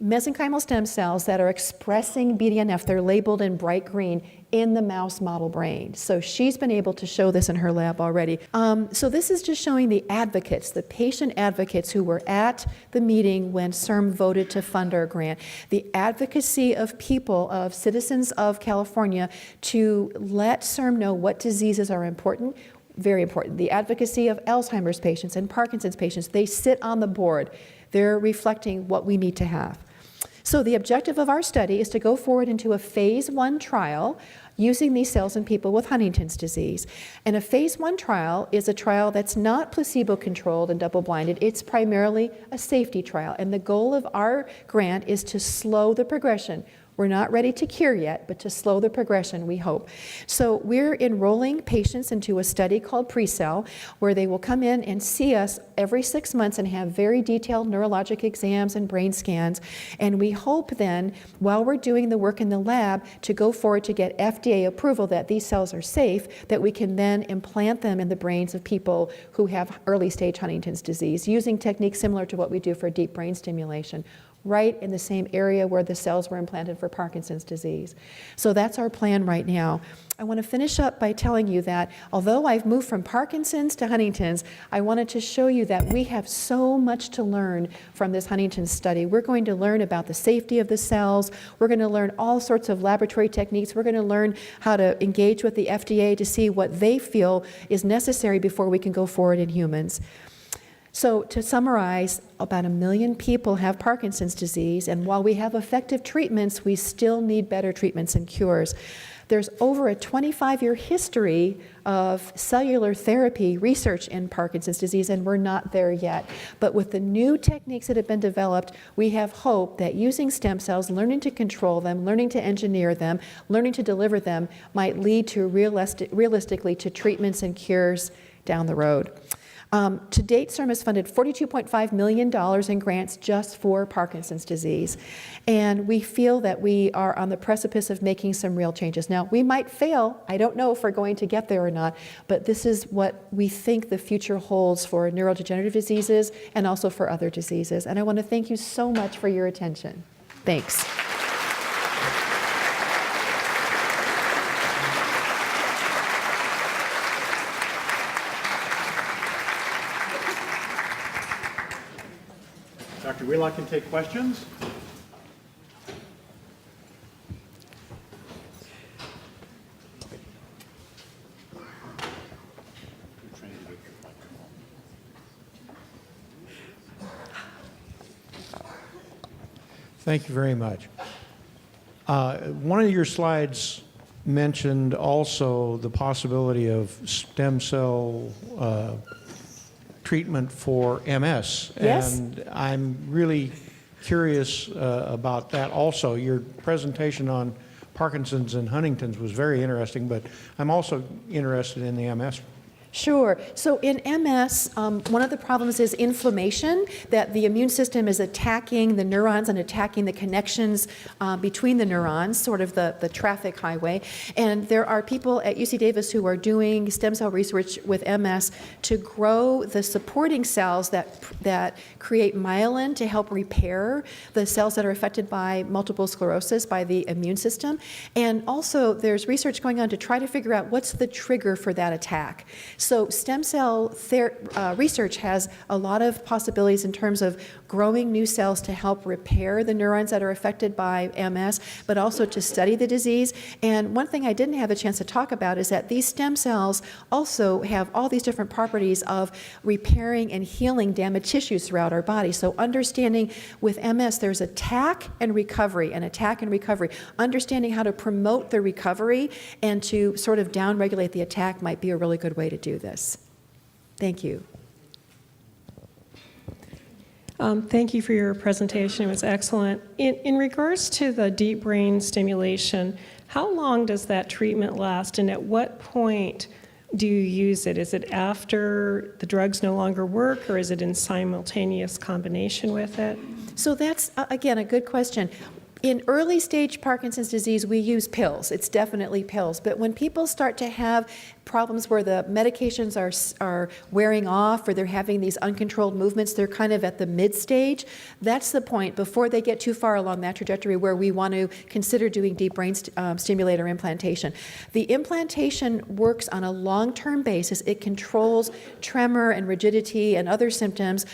mesenchymal stem cells that are expressing BDNF. They're labeled in bright green in the mouse model brain. So she's been able to show this in her lab already. So this is just showing the advocates, the patient advocates who were at the meeting when CIRM voted to fund our grant. The advocacy of people, of citizens of California, to let CIRM know what diseases are important. Very important. The advocacy of Alzheimer's patients and Parkinson's patients, they sit on the board. They're reflecting what we need to have. So the objective of our study is to go forward into a phase 1 trial using these cells in people with Huntington's disease. And a phase 1 trial is a trial that's not placebo-controlled and double-blinded. It's primarily a safety trial. And the goal of our grant is to slow the progression. We're not ready to cure yet, but to slow the progression, we hope. So we're enrolling patients into a study called PreCell, where they will come in and see us every 6 months and have very detailed neurologic exams and brain scans. And we hope then, while we're doing the work in the lab, to go forward to get FDA approval that these cells are safe, that we can then implant them in the brains of people who have early stage Huntington's disease, using techniques similar to what we do for deep brain stimulation, right in the same area where the cells were implanted for Parkinson's disease. So that's our plan right now. I want to finish up by telling you that although I've moved from Parkinson's to Huntington's, I wanted to show you that we have so much to learn from this Huntington's study. We're going to learn about the safety of the cells. We're going to learn all sorts of laboratory techniques. We're going to learn how to engage with the FDA to see what they feel is necessary before we can go forward in humans. So to summarize, about 1 million people have Parkinson's disease, and while we have effective treatments, we still need better treatments and cures. There's over a 25-year history of cellular therapy research in Parkinson's disease, and we're not there yet. But with the new techniques that have been developed, we have hope that using stem cells, learning to control them, learning to engineer them, learning to deliver them, might lead to realistically to treatments and cures down the road. To date, CIRM has funded $42.5 million in grants just for Parkinson's disease. And we feel that we are on the precipice of making some real changes. Now, we might fail. I don't know if we're going to get there or not, but this is what we think the future holds for neurodegenerative diseases and also for other diseases. And I want to thank you so much for your attention. Thanks. Dr. Wheelock can take questions. Thank you very much. One of your slides mentioned also the possibility of stem cell treatment for MS. Yes. And I'm really curious about that also. Your presentation on Parkinson's and Huntington's was very interesting, but I'm also interested in the MS. Sure. So in MS, one of the problems is inflammation, that the immune system is attacking the neurons and attacking the connections between the neurons, sort of the traffic highway. And there are people at UC Davis who are doing stem cell research with MS to grow the supporting cells that create myelin to help repair the cells that are affected by multiple sclerosis by the immune system. And also there's research going on to try to figure out what's the trigger for that attack. So stem cell research has a lot of possibilities in terms of growing new cells to help repair the neurons that are affected by MS, but also to study the disease. And one thing I didn't have a chance to talk about is that these stem cells also have all these different properties of repairing and healing damaged tissues throughout our body. So understanding with MS, there's attack and recovery, and attack and recovery. Understanding how to promote the recovery and to sort of downregulate the attack might be a really good way to do this. Thank you. Thank you for your presentation. It was excellent. In regards to the deep brain stimulation, how long does that treatment last, and at what point do you use it? Is it after the drugs no longer work, or is it in simultaneous combination with it? So that's, again, a good question. In early stage Parkinson's disease, we use pills. It's definitely pills. But when people start to have problems where the medications are wearing off, or they're having these uncontrolled movements, they're kind of at the mid stage. That's the point before they get too far along that trajectory where we want to consider doing deep brain stimulator implantation. The implantation works on a long-term basis. It controls tremor and rigidity and other symptoms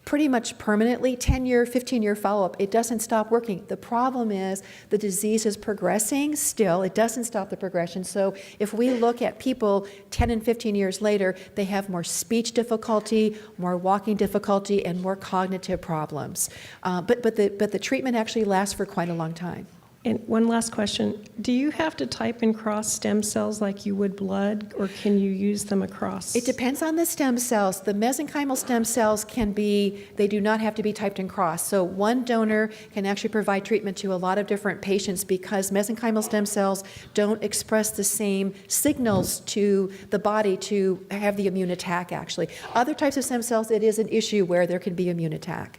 pretty much permanently. 10-year, 15-year follow-up, it doesn't stop working. The problem is the disease is progressing still. It doesn't stop the progression. So if we look at people 10 and 15 years later, they have more speech difficulty, more walking difficulty, and more cognitive problems. But the treatment actually lasts for quite a long time. And one last question. Do you have to type and cross stem cells like you would blood, or can you use them across? It depends on the stem cells. The mesenchymal stem cells they do not have to be typed and crossed. So one donor can actually provide treatment to a lot of different patients because mesenchymal stem cells don't express the same signals to the body to have the immune attack, actually. Other types of stem cells, it is an issue where there can be immune attack.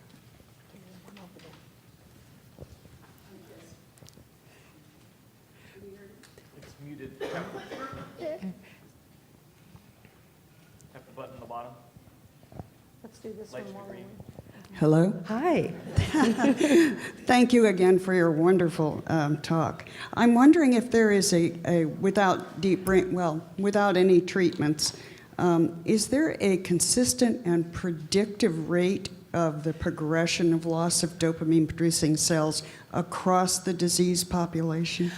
Tap the button on the bottom. Let's do this Light should be green. Hello. Hi. Thank you again for your wonderful talk. I'm wondering if there is without any treatments, is there a consistent and predictive rate of the progression of loss of dopamine-producing cells across the disease population?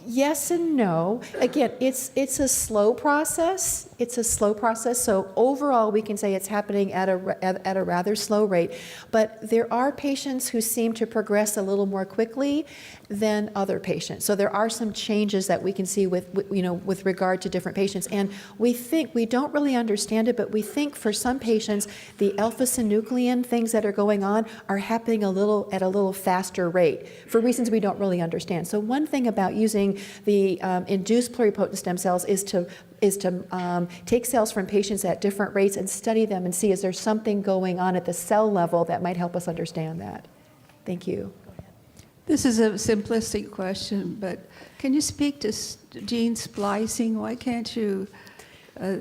Yes and no. Again, it's a slow process. It's a slow process. So overall, we can say it's happening at a rather slow rate. But there are patients who seem to progress a little more quickly than other patients. So there are some changes that we can see with regard to different patients. And we don't really understand it, but we think for some patients, the alpha-synuclein things that are going on are happening at a little faster rate for reasons we don't really understand. So one thing about using the induced pluripotent stem cells is to take cells from patients at different rates and study them and see is there something going on at the cell level that might help us understand that. Thank you. This is a simplistic question, but can you speak to gene splicing? Why can't you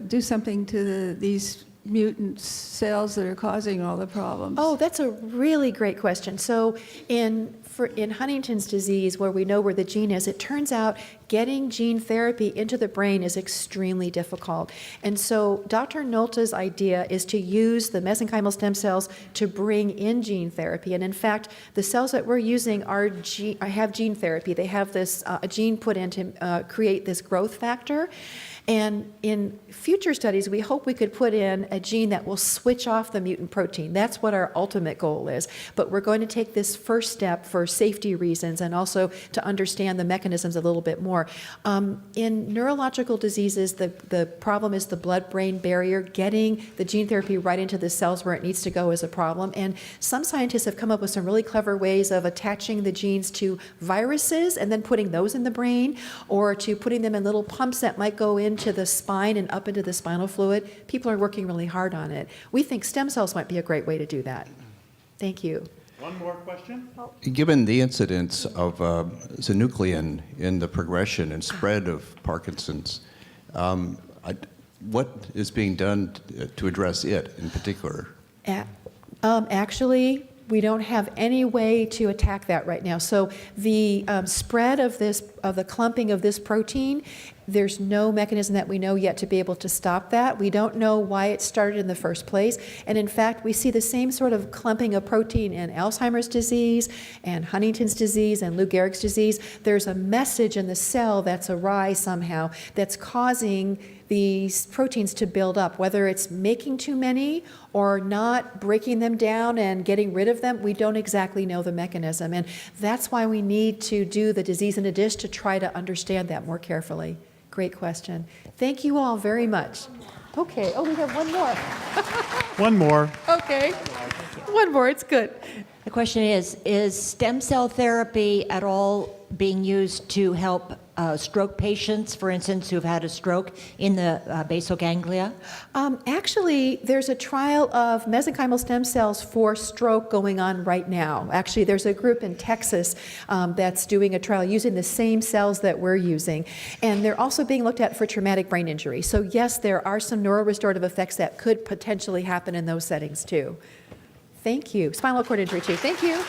do something to these mutant cells that are causing all the problems? Oh, that's a really great question. So in Huntington's disease, where we know where the gene is, it turns out getting gene therapy into the brain is extremely difficult. And so Dr. Nolte's idea is to use the mesenchymal stem cells to bring in gene therapy. And in fact, the cells that we're using have gene therapy. They have this a gene put in to create this growth factor. And in future studies, we hope we could put in a gene that will switch off the mutant protein. That's what our ultimate goal is. But we're going to take this first step for safety reasons and also to understand the mechanisms a little bit more. In neurological diseases, the problem is the blood-brain barrier. Getting the gene therapy right into the cells where it needs to go is a problem. And some scientists have come up with some really clever ways of attaching the genes to viruses and then putting those in the brain, or to putting them in little pumps that might go into the spine and up into the spinal fluid. People are working really hard on it. We think stem cells might be a great way to do that. Thank you. One more question? Given the incidence of synuclein in the progression and spread of Parkinson's, what is being done to address it in particular? Actually, we don't have any way to attack that right now. So the spread of the clumping of this protein There's no mechanism that we know yet to be able to stop that. We don't know why it started in the first place. And in fact, we see the same sort of clumping of protein in Alzheimer's disease and Huntington's disease and Lou Gehrig's disease. There's a message in the cell that's awry somehow that's causing these proteins to build up, whether it's making too many or not breaking them down and getting rid of them. We don't exactly know the mechanism. And that's why we need to do the disease in a dish to try to understand that more carefully. Great question. Thank you all very much. Okay, oh, we have one more. One more. Okay, one more, it's good. The question is stem cell therapy at all being used to help stroke patients, for instance, who've had a stroke in the basal ganglia? Actually, there's a trial of mesenchymal stem cells for stroke going on right now. Actually, there's a group in Texas that's doing a trial using the same cells that we're using. And they're also being looked at for traumatic brain injury. So yes, there are some neurorestorative effects that could potentially happen in those settings too. Thank you. Spinal cord injury too. Thank you.